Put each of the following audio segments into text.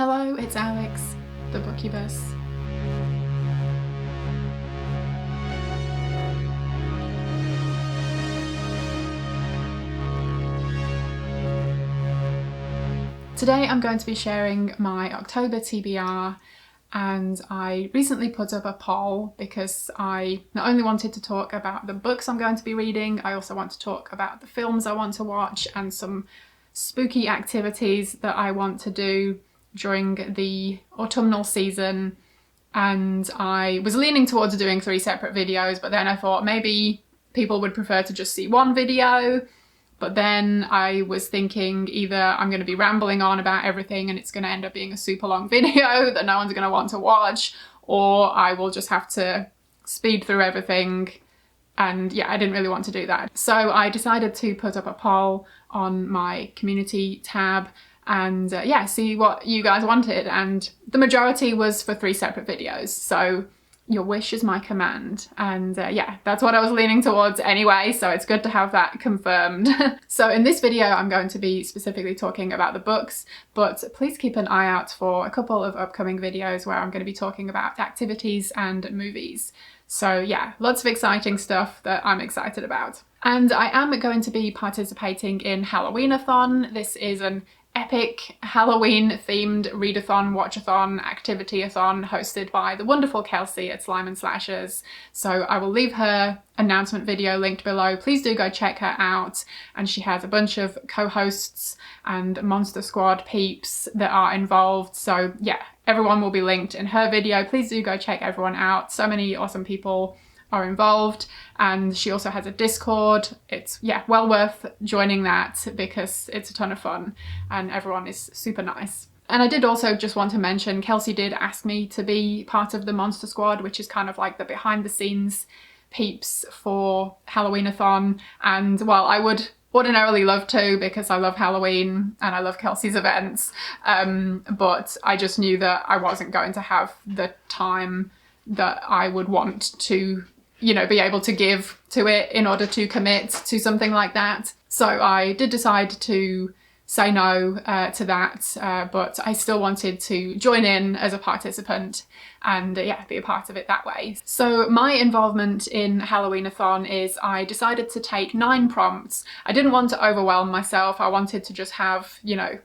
Hello, it's Alex, the Bookubus. Today I'm going to be sharing my October TBR, and I recently put up a poll because I not only wanted to talk about the books I'm going to be reading, I also want to talk about the films I want to watch and some spooky activities that I want to do during the autumnal season. And I was leaning towards doing 3 separate videos, but then I thought maybe people would prefer to just see one video. But then I was thinking either I'm going to be rambling on about everything and it's going to end up being a super long video that no one's going to want to watch, or I will just have to speed through everything. And yeah, I didn't really want to do that. So I decided to put up a poll on my community tab and yeah, see what you guys wanted. And the majority was for 3 separate videos. So your wish is my command. And yeah, that's what I was leaning towards anyway, so it's good to have that confirmed. So in this video, I'm going to be specifically talking about the books, but please keep an eye out for a couple of upcoming videos where I'm going to be talking about activities and movies. So yeah, lots of exciting stuff that I'm excited about. And I am going to be participating in Halloween-A-Thon. This is an epic Halloween-themed readathon, watchathon, activity-a-thon hosted by the wonderful Kelsi at Slime and Slashers. So I will leave her announcement video linked below. Please do go check her out. And she has a bunch of co-hosts and Monster Squad peeps that are involved. So yeah, everyone will be linked in her video. Please do go check everyone out. So many awesome people are involved, and she also has a Discord. It's yeah, well worth joining that because it's a ton of fun and everyone is super nice. And I did also just want to mention, Kelsi did ask me to be part of the Monster Squad, which is kind of like the behind the scenes peeps for Halloween-A-Thon. And while I would ordinarily love to because I love Halloween and I love Kelsi's events, but I just knew that I wasn't going to have the time that I would want to, you know, be able to give to it in order to commit to something like that. So I did decide to say no to that, but I still wanted to join in as a participant and yeah, be a part of it that way. So my involvement in Halloween-A-Thon is I decided to take 9 prompts. I didn't want to overwhelm myself. I wanted to just have, you know,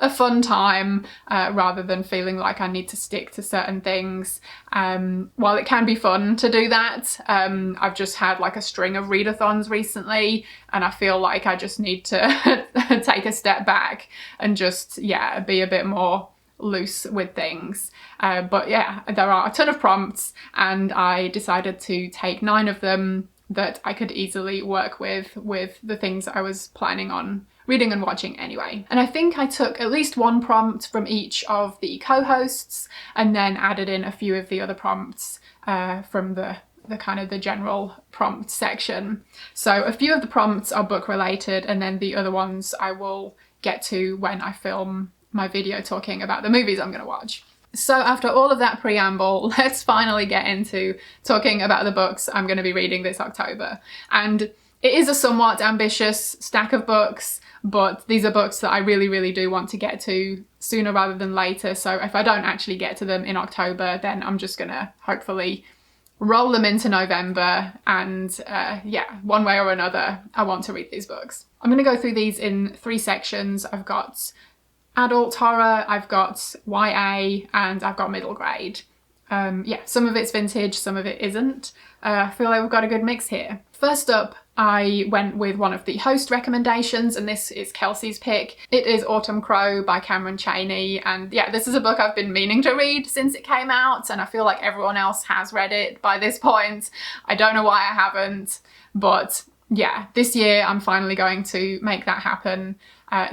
a fun time rather than feeling like I need to stick to certain things. While it can be fun to do that, I've just had like a string of readathons recently and I feel like I just need to take a step back and just, yeah, be a bit more loose with things. But yeah, there are a ton of prompts and I decided to take 9 of them that I could easily work with the things I was planning on reading and watching anyway. And I think I took at least 1 prompt from each of the co-hosts and then added in a few of the other prompts from the kind of the general prompt section. So a few of the prompts are book related and then the other ones I will get to when I film my video talking about the movies I'm going to watch. So after all of that preamble, let's finally get into talking about the books I'm going to be reading this October. And it is a somewhat ambitious stack of books, but these are books that I really, really do want to get to sooner rather than later. So if I don't actually get to them in October, then I'm just gonna hopefully roll them into November. And yeah, one way or another, I want to read these books. I'm gonna go through these in 3 sections. I've got adult horror, I've got YA, and I've got middle grade. Yeah, some of it's vintage, some of it isn't. I feel like we've got a good mix here. First up, I went with one of the host recommendations, and this is Kelsi's pick. It is Autumn Crow by Cameron Chaney, and yeah, this is a book I've been meaning to read since it came out, and I feel like everyone else has read it by this point. I don't know why I haven't, but yeah, this year I'm finally going to make that happen.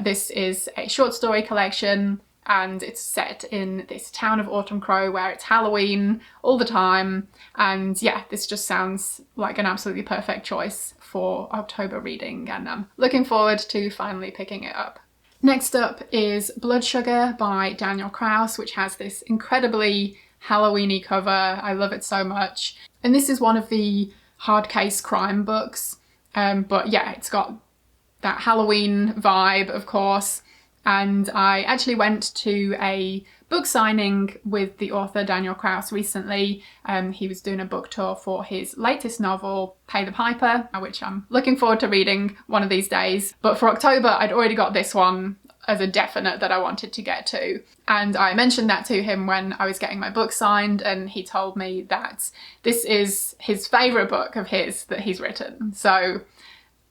This is a short story collection and it's set in this town of Autumn Crow where it's Halloween all the time. And yeah, this just sounds like an absolutely perfect choice for October reading, and I'm looking forward to finally picking it up. Next up is Blood Sugar by Daniel Kraus, which has this incredibly Halloween-y cover. I love it so much. And this is one of the hard case crime books. But yeah, it's got that Halloween vibe, of course. And I actually went to a book signing with the author Daniel Kraus recently. He was doing a book tour for his latest novel, Pay the Piper, which I'm looking forward to reading one of these days. But for October, I'd already got this one as a definite that I wanted to get to. And I mentioned that to him when I was getting my book signed, and he told me that this is his favourite book of his that he's written. So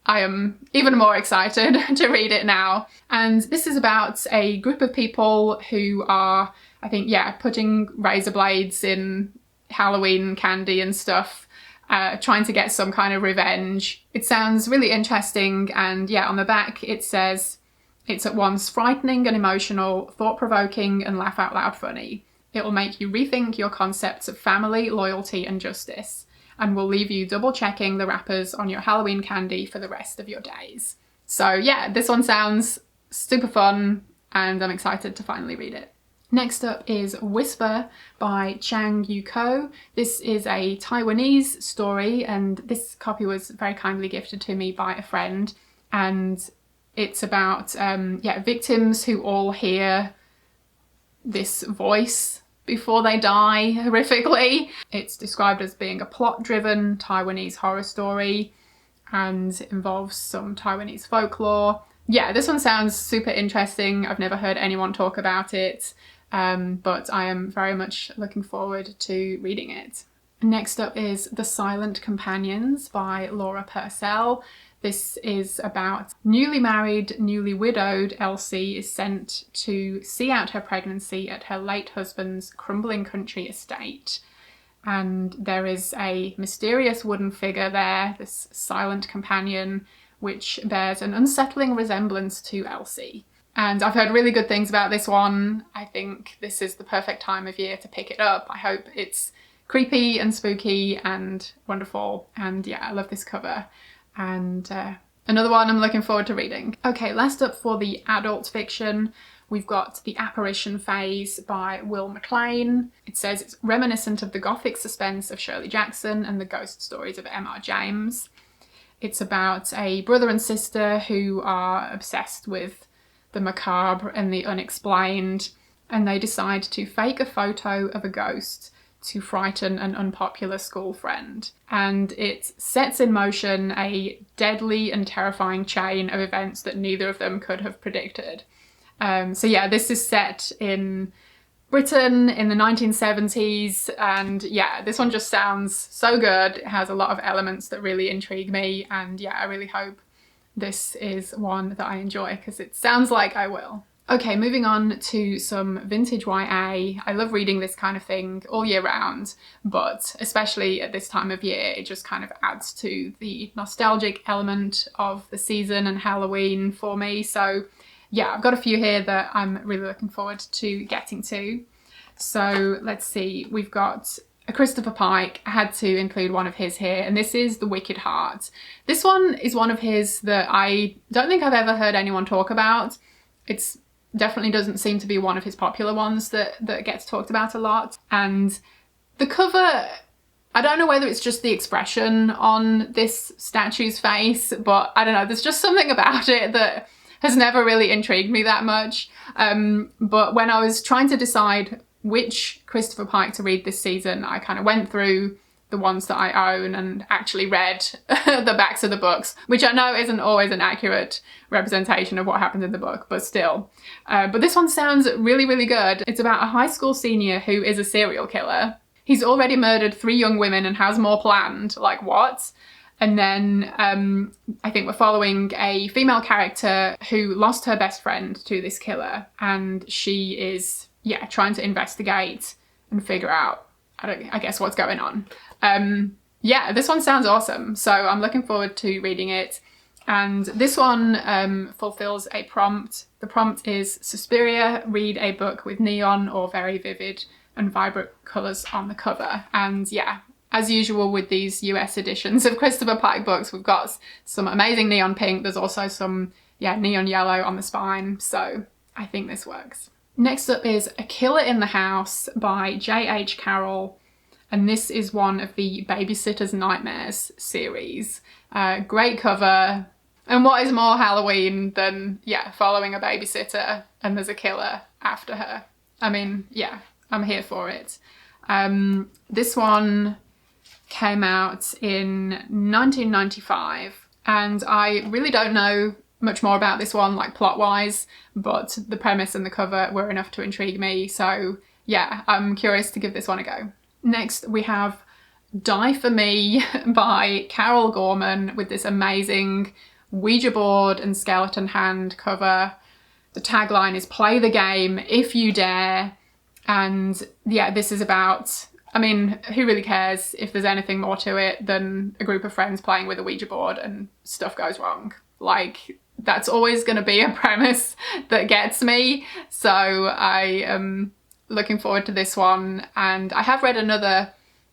I am even more excited to read it now. And this is about a group of people who are, I think, yeah, putting razor blades in Halloween candy and stuff, trying to get some kind of revenge. It sounds really interesting, and yeah, on the back it says, it's at once frightening and emotional, thought-provoking and laugh-out-loud funny. It will make you rethink your concepts of family, loyalty and justice, and will leave you double-checking the wrappers on your Halloween candy for the rest of your days. So yeah, this one sounds super fun, and I'm excited to finally read it. Next up is Whisper by Chang Yu Ko. This is a Taiwanese story, and this copy was very kindly gifted to me by a friend, and it's about victims who all hear this voice before they die horrifically. It's described as being a plot-driven Taiwanese horror story and involves some Taiwanese folklore. Yeah, this one sounds super interesting. I've never heard anyone talk about it, but I am very much looking forward to reading it. Next up is The Silent Companions by Laura Purcell. This is about newly married, newly widowed Elsie is sent to see out her pregnancy at her late husband's crumbling country estate. And there is a mysterious wooden figure there, this silent companion, which bears an unsettling resemblance to Elsie. And I've heard really good things about this one. I think this is the perfect time of year to pick it up. I hope it's creepy and spooky and wonderful. And yeah, I love this cover. And another one I'm looking forward to reading. Okay, last up for the adult fiction, we've got The Apparition Phase by Will MacLean. It says it's reminiscent of the gothic suspense of Shirley Jackson and the ghost stories of M.R. James. It's about a brother and sister who are obsessed with the macabre and the unexplained, and they decide to fake a photo of a ghost to frighten an unpopular school friend. And it sets in motion a deadly and terrifying chain of events that neither of them could have predicted. So yeah, this is set in Britain in the 1970s, and yeah, this one just sounds so good. It has a lot of elements that really intrigue me, and yeah, I really hope this is one that I enjoy, because it sounds like I will. Okay, moving on to some vintage YA. I love reading this kind of thing all year round, but especially at this time of year, it just kind of adds to the nostalgic element of the season and Halloween for me. So yeah, I've got a few here that I'm really looking forward to getting to. So let's see, we've got a Christopher Pike. I had to include one of his here, and this is The Wicked Heart. This one is one of his that I don't think I've ever heard anyone talk about. It's definitely doesn't seem to be one of his popular ones that gets talked about a lot. And the cover, I don't know whether it's just the expression on this statue's face, but I don't know, there's just something about it that has never really intrigued me that much. But when I was trying to decide which Christopher Pike to read this season, I kind of went through the ones that I own and actually read the backs of the books, which I know isn't always an accurate representation of what happened in the book, but still. But this one sounds really, really good. It's about a high school senior who is a serial killer. He's already murdered 3 young women and has more planned. Like, what? And then I think we're following a female character who lost her best friend to this killer, and she is, yeah, trying to investigate and figure out, I guess, what's going on. Yeah, this one sounds awesome, so I'm looking forward to reading it. And this one fulfills a prompt. The prompt is Suspiria, read a book with neon or very vivid and vibrant colours on the cover. And yeah, as usual with these US editions of Christopher Pike books, we've got some amazing neon pink. There's also some, yeah, neon yellow on the spine, so I think this works. Next up is A Killer in the House by J.H. Carroll. And this is one of the Babysitter's Nightmares series. Great cover. And what is more Halloween than, yeah, following a babysitter and there's a killer after her? I mean, yeah, I'm here for it. This one came out in 1995, and I really don't know much more about this one, like plot-wise, but the premise and the cover were enough to intrigue me, so yeah, I'm curious to give this one a go. Next, we have Die For Me by Carol Gorman with this amazing Ouija board and skeleton hand cover. The tagline is "Play the game if you dare," and yeah, this is about, I mean, who really cares if there's anything more to it than a group of friends playing with a Ouija board and stuff goes wrong? Like, that's always going to be a premise that gets me, so I am looking forward to this one. And I have read another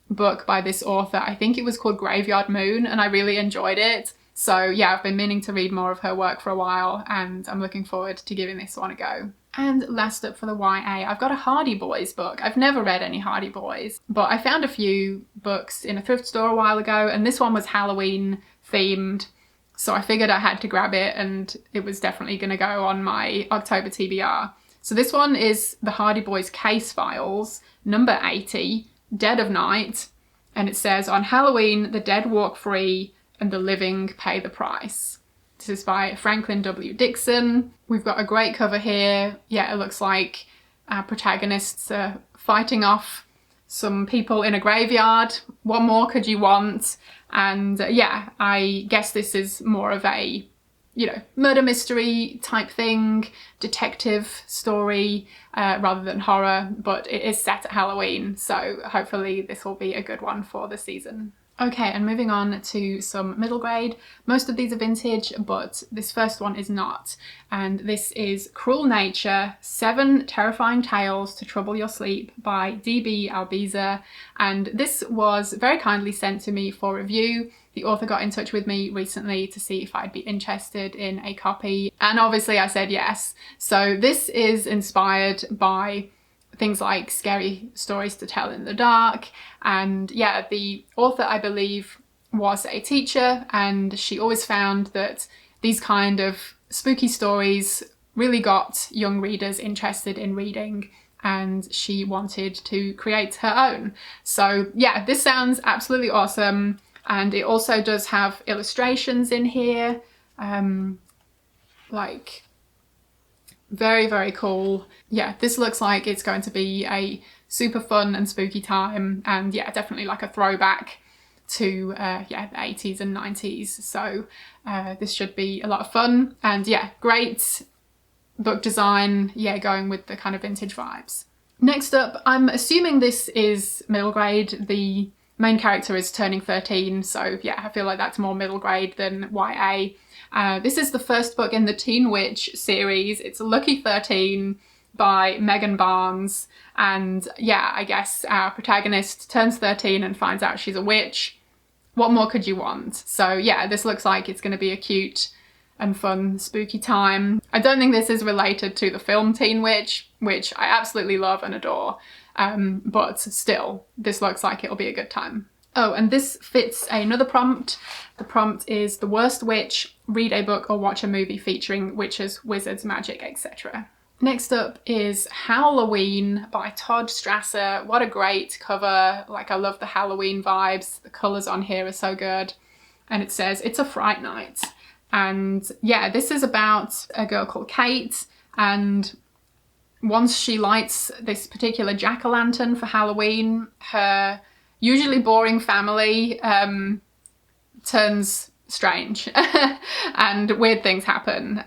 book by this author, I think it was called Graveyard Moon, and I really enjoyed it. So yeah, I've been meaning to read more of her work for a while, and I'm looking forward to giving this one a go. And last up for the YA, I've got a Hardy Boys book. I've never read any Hardy Boys, but I found a few books in a thrift store a while ago, and this one was Halloween themed, so I figured I had to grab it, and it was definitely going to go on my October TBR. So this one is the Hardy Boys Case Files, number 80, Dead of Night, and it says, "On Halloween, the dead walk free and the living pay the price." This is by Franklin W. Dixon. We've got a great cover here. Yeah, it looks like our protagonists are fighting off some people in a graveyard. What more could you want? And yeah, I guess this is more of a, you know, murder mystery type thing, detective story, rather than horror, but it is set at Halloween, so hopefully this will be a good one for the season. Okay, and moving on to some middle grade. Most of these are vintage, but this first one is not. And this is Cruel Nature, 7 Terrifying Tales to Trouble Your Sleep by D.B. Albiza. And this was very kindly sent to me for review. The author got in touch with me recently to see if I'd be interested in a copy. And obviously I said yes. So this is inspired by things like scary stories to tell in the dark, and yeah, the author, I believe, was a teacher, and she always found that these kind of spooky stories really got young readers interested in reading, and she wanted to create her own. So yeah, this sounds absolutely awesome, and it also does have illustrations in here, like very, very cool. Yeah, this looks like it's going to be a super fun and spooky time, and yeah, definitely like a throwback to yeah, the 80s and 90s. So this should be a lot of fun, and yeah, great book design, yeah, going with the kind of vintage vibes. Next up, I'm assuming this is middle grade. The main character is turning 13, so yeah, I feel like that's more middle grade than YA. This is the first book in the Teen Witch series. It's Lucky 13 by Megan Barnes, and yeah, I guess our protagonist turns 13 and finds out she's a witch. What more could you want? So yeah, this looks like it's going to be a cute and fun spooky time. I don't think this is related to the film Teen Witch, which I absolutely love and adore, but still, this looks like it'll be a good time. Oh, and this fits another prompt. The prompt is The Worst Witch, read a book or watch a movie featuring witches, wizards, magic, etc. Next up is Halloween by Todd Strasser. What a great cover. Like, I love the Halloween vibes. The colours on here are so good. And it says, "It's a fright night." And yeah, this is about a girl called Kate, and once she lights this particular jack-o'-lantern for Halloween, her usually boring family turns strange and weird things happen.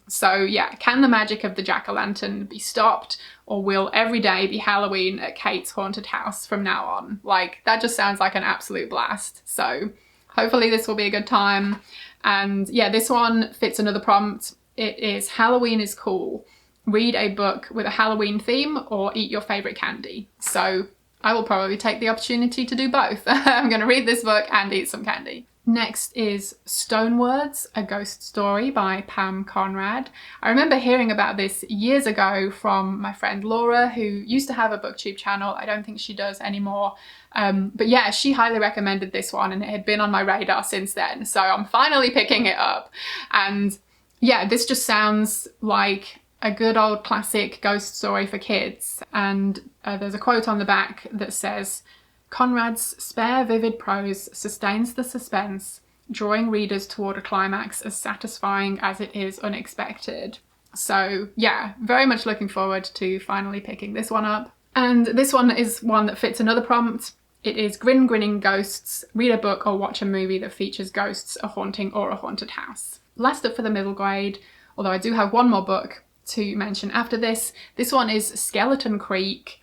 So yeah, can the magic of the jack-o'-lantern be stopped, or will every day be Halloween at Kate's haunted house from now on? Like, that just sounds like an absolute blast. So hopefully this will be a good time. And yeah, this one fits another prompt. It is Halloween is cool. Read a book with a Halloween theme or eat your favourite candy. So I will probably take the opportunity to do both. I'm going to read this book and eat some candy. Next is Stonewords, a Ghost Story by Pam Conrad. I remember hearing about this years ago from my friend Laura, who used to have a booktube channel. I don't think she does anymore. But yeah, she highly recommended this one and it had been on my radar since then. So I'm finally picking it up. And yeah, this just sounds like a good old classic ghost story for kids. And there's a quote on the back that says, "Conrad's spare, vivid prose sustains the suspense, drawing readers toward a climax as satisfying as it is unexpected." So yeah, very much looking forward to finally picking this one up. And this one is one that fits another prompt. It is Grinning Ghosts, read a book or watch a movie that features ghosts, a haunting or a haunted house. Last up for the middle grade, although I do have one more book to mention after this. This one is Skeleton Creek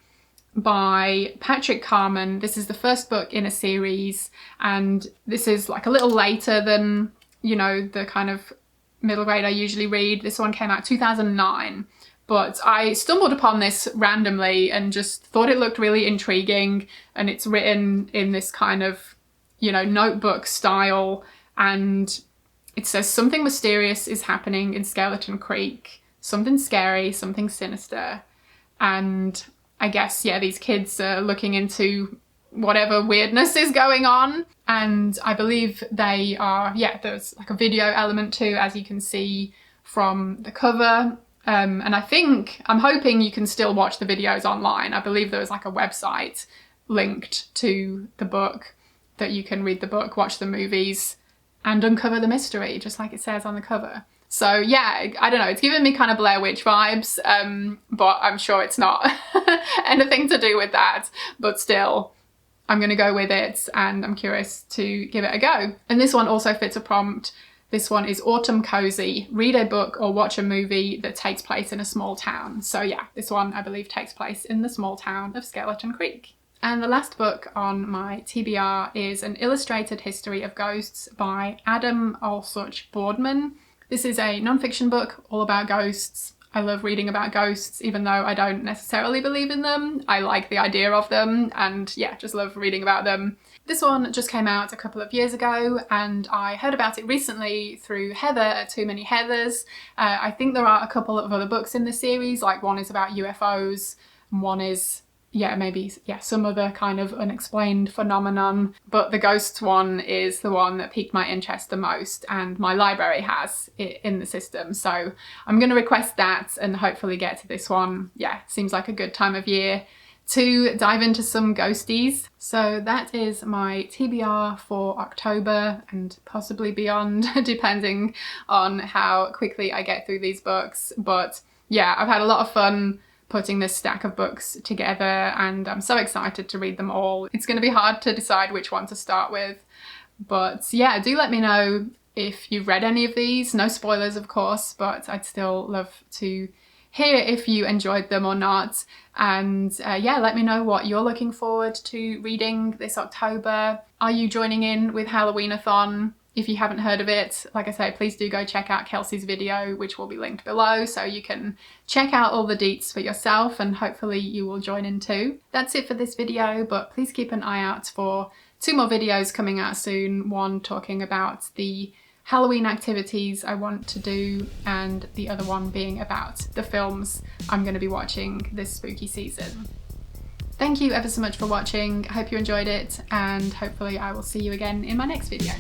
by Patrick Carman. This is the first book in a series, and this is like a little later than, you know, the kind of middle grade I usually read. This one came out 2009, but I stumbled upon this randomly and just thought it looked really intriguing, and it's written in this kind of, you know, notebook style, and it says something mysterious is happening in Skeleton Creek, something scary, something sinister, and I guess, yeah, these kids are looking into whatever weirdness is going on. And I believe they are, yeah, there's like a video element too, as you can see from the cover. And I'm hoping you can still watch the videos online. I believe there was like a website linked to the book that you can read the book, watch the movies, and uncover the mystery, just like it says on the cover. So yeah, I don't know, it's giving me kind of Blair Witch vibes, but I'm sure it's not anything to do with that. But still, I'm gonna go with it and I'm curious to give it a go. And this one also fits a prompt. This one is Autumn Cozy, read a book or watch a movie that takes place in a small town. So yeah, this one I believe takes place in the small town of Skeleton Creek. And the last book on my TBR is An Illustrated History of Ghosts by Adam Alsuch Boardman. This is a non-fiction book all about ghosts. I love reading about ghosts, even though I don't necessarily believe in them. I like the idea of them and yeah, just love reading about them. This one just came out a couple of years ago and I heard about it recently through Heather at Too Many Heathers. I think there are a couple of other books in the series, like one is about UFOs and one is some other kind of unexplained phenomenon, but the ghosts one is the one that piqued my interest the most, and my library has it in the system, so I'm going to request that and hopefully get to this one. Yeah, seems like a good time of year to dive into some ghosties. So that is my TBR for October and possibly beyond, depending on how quickly I get through these books. But yeah, I've had a lot of fun putting this stack of books together and I'm so excited to read them all. It's going to be hard to decide which one to start with, but yeah, do let me know if you've read any of these. No spoilers, of course, but I'd still love to hear if you enjoyed them or not. And yeah, let me know what you're looking forward to reading this October. Are you joining in with Halloween-A-Thon? If you haven't heard of it, like I say, please do go check out Kelsi's video, which will be linked below, so you can check out all the deets for yourself and hopefully you will join in too. That's it for this video, but please keep an eye out for 2 more videos coming out soon. One talking about the Halloween activities I want to do, and the other one being about the films I'm going to be watching this spooky season. Thank you ever so much for watching. I hope you enjoyed it, and hopefully I will see you again in my next video.